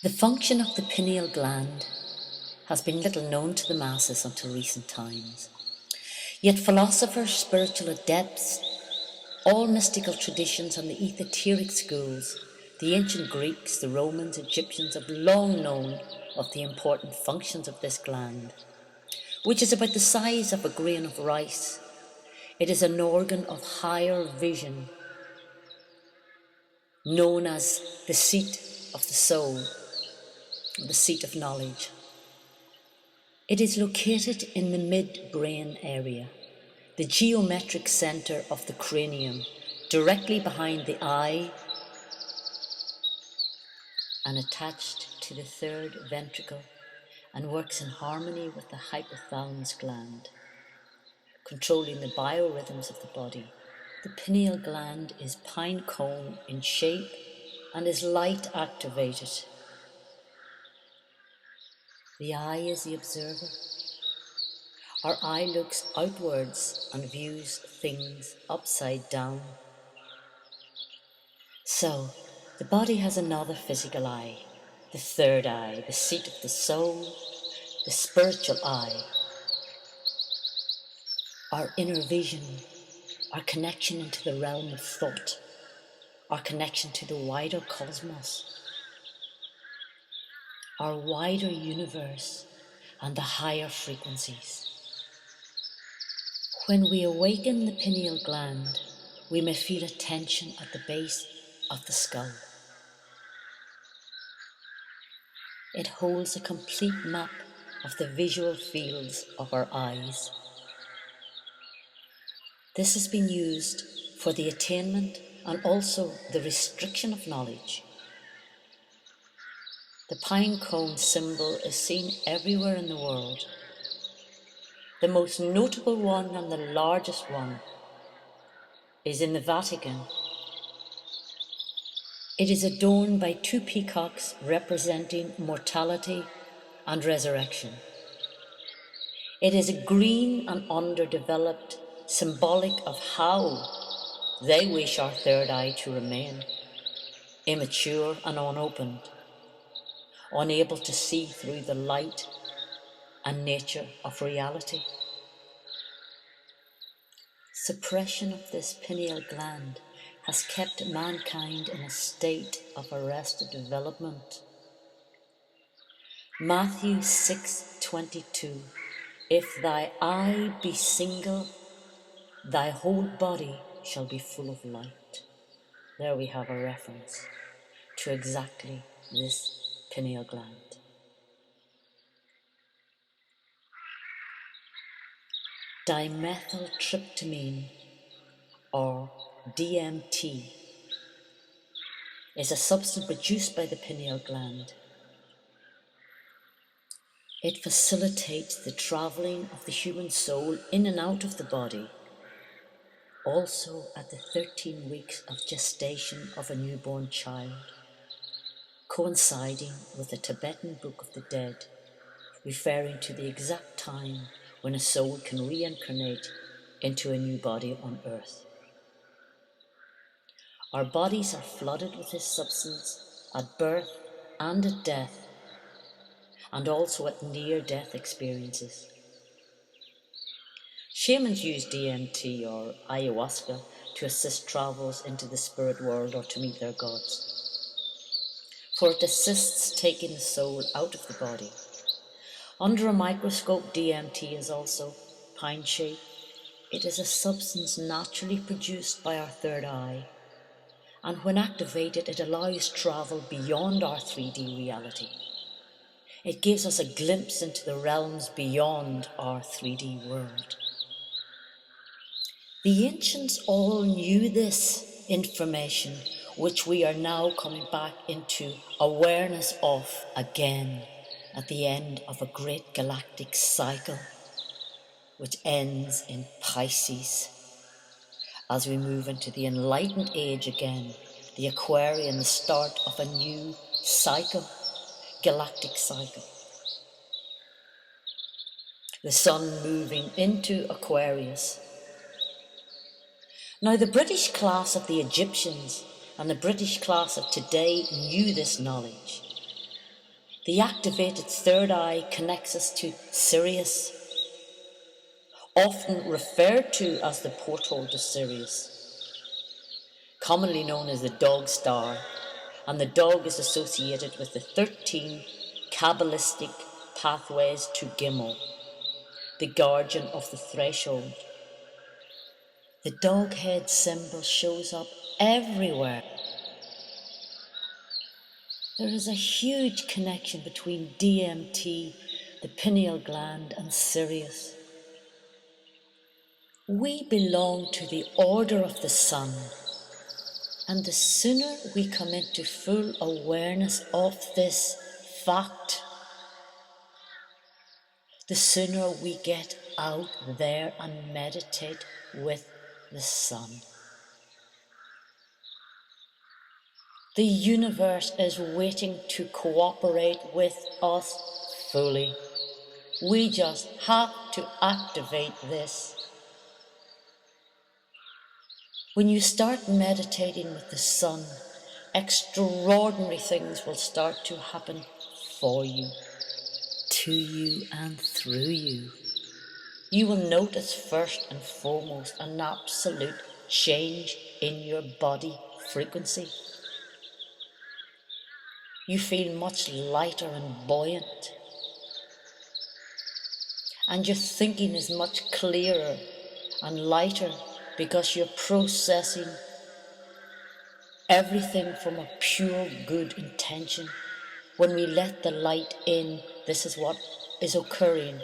The function of the pineal gland has been little known to the masses until recent times. Yet philosophers, spiritual adepts, all mystical traditions and the esoteric schools, the ancient Greeks, the Romans, Egyptians have long known of the important functions of this gland, which is about the size of a grain of rice. It is an organ of higher vision, known as the seat of the soul, the seat of knowledge. It is located in the midbrain area, the geometric center of the cranium, directly behind the eye and attached to the third ventricle, and works in harmony with the hypothalamus gland, controlling the biorhythms of the body. The pineal gland is pine cone in shape and is light activated. The eye is the observer. Our eye looks outwards and views things upside down. So, the body has another physical eye, the third eye, the seat of the soul, the spiritual eye, our inner vision, our connection into the realm of thought, our connection to the wider cosmos, our wider universe, and the higher frequencies. When we awaken the pineal gland, we may feel a tension at the base of the skull. It holds a complete map of the visual fields of our eyes. This has been used for the attainment and also the restriction of knowledge. The pine cone symbol is seen everywhere in the world. The most notable one and the largest one is in the Vatican. It is adorned by two peacocks representing mortality and resurrection. It is a green and underdeveloped, symbolic of how they wish our third eye to remain, immature and unopened, unable to see through the light and nature of reality. Suppression of this pineal gland has kept mankind in a state of arrested development. Matthew 6:22, if thy eye be single, thy whole body shall be full of light. There we have a reference to exactly this pineal gland. Dimethyltryptamine, or DMT, is a substance produced by the pineal gland. It facilitates the travelling of the human soul in and out of the body, also at the 13 weeks of gestation of a newborn child, coinciding with the Tibetan Book of the Dead, referring to the exact time when a soul can reincarnate into a new body on earth. Our bodies are flooded with this substance at birth and at death, and also at near-death experiences. Shamans use DMT or ayahuasca to assist travels into the spirit world or to meet their gods, for it assists taking the soul out of the body. Under a microscope, DMT is also pine-shaped. It is a substance naturally produced by our third eye, and when activated, it allows travel beyond our 3D reality. It gives us a glimpse into the realms beyond our 3D world. The ancients all knew this information, which we are now coming back into awareness of again at the end of a great galactic cycle, which ends in Pisces. As we move into the enlightened age again, the Aquarian, the start of a new cycle, galactic cycle. The sun moving into Aquarius. Now the British class of the Egyptians and the British class of today knew this knowledge. The activated third eye connects us to Sirius, often referred to as the porthole to Sirius, commonly known as the dog star, and the dog is associated with the 13 Kabbalistic pathways to Gimel, the guardian of the threshold. The dog head symbol shows up everywhere. There is a huge connection between DMT, the pineal gland, and Sirius. We belong to the order of the sun, and the sooner we come into full awareness of this fact, the sooner we get out there and meditate with the sun. The universe is waiting to cooperate with us fully. We just have to activate this. When you start meditating with the sun, extraordinary things will start to happen for you, to you, and through you. You will notice first and foremost an absolute change in your body frequency. You feel much lighter and buoyant, and your thinking is much clearer and lighter because you're processing everything from a pure good intention. When we let the light in, this is what is occurring.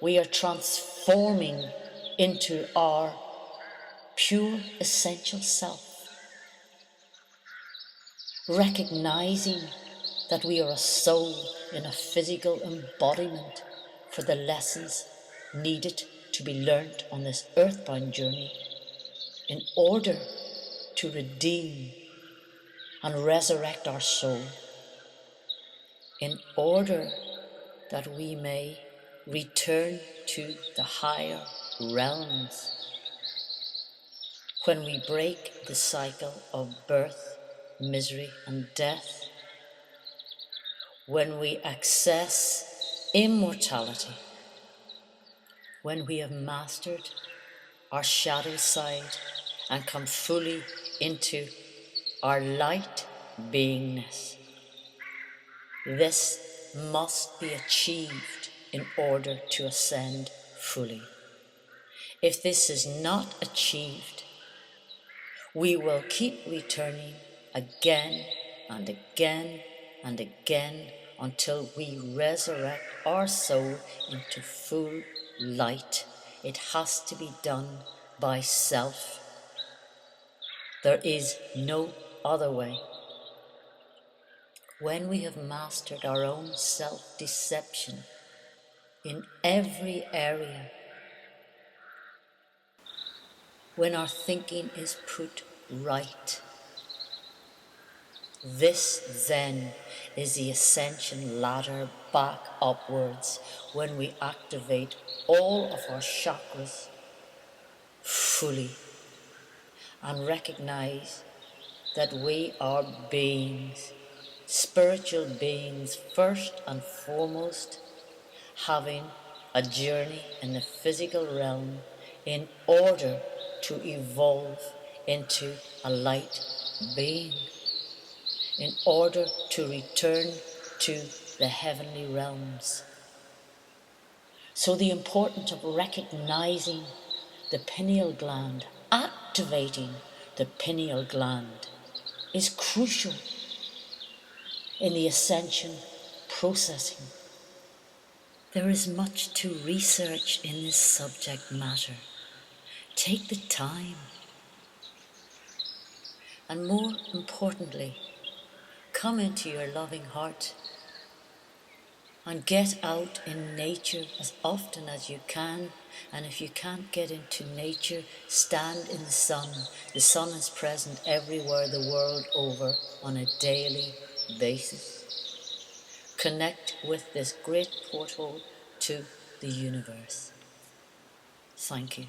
We are transforming into our pure essential self, recognizing that we are a soul in a physical embodiment for the lessons needed to be learnt on this earthbound journey in order to redeem and resurrect our soul, in order that we may return to the higher realms. When we break the cycle of birth, misery and death, when we access immortality, when we have mastered our shadow side and come fully into our light beingness. This must be achieved in order to ascend fully. If this is not achieved, we will keep returning again and again and again until we resurrect our soul into full light. It has to be done by self. There is no other way. When we have mastered our own self-deception in every area, when our thinking is put right, this then is the ascension ladder back upwards, when we activate all of our chakras fully and recognize that we are beings, spiritual beings first and foremost, having a journey in the physical realm in order to evolve into a light being, in order to return to the heavenly realms. So the importance of recognizing the pineal gland, activating the pineal gland, is crucial in the ascension processing. There is much to research in this subject matter. Take the time. And more importantly, come into your loving heart and get out in nature as often as you can. And if you can't get into nature, stand in the sun. The sun is present everywhere the world over on a daily basis. Connect with this great portal to the universe. Thank you.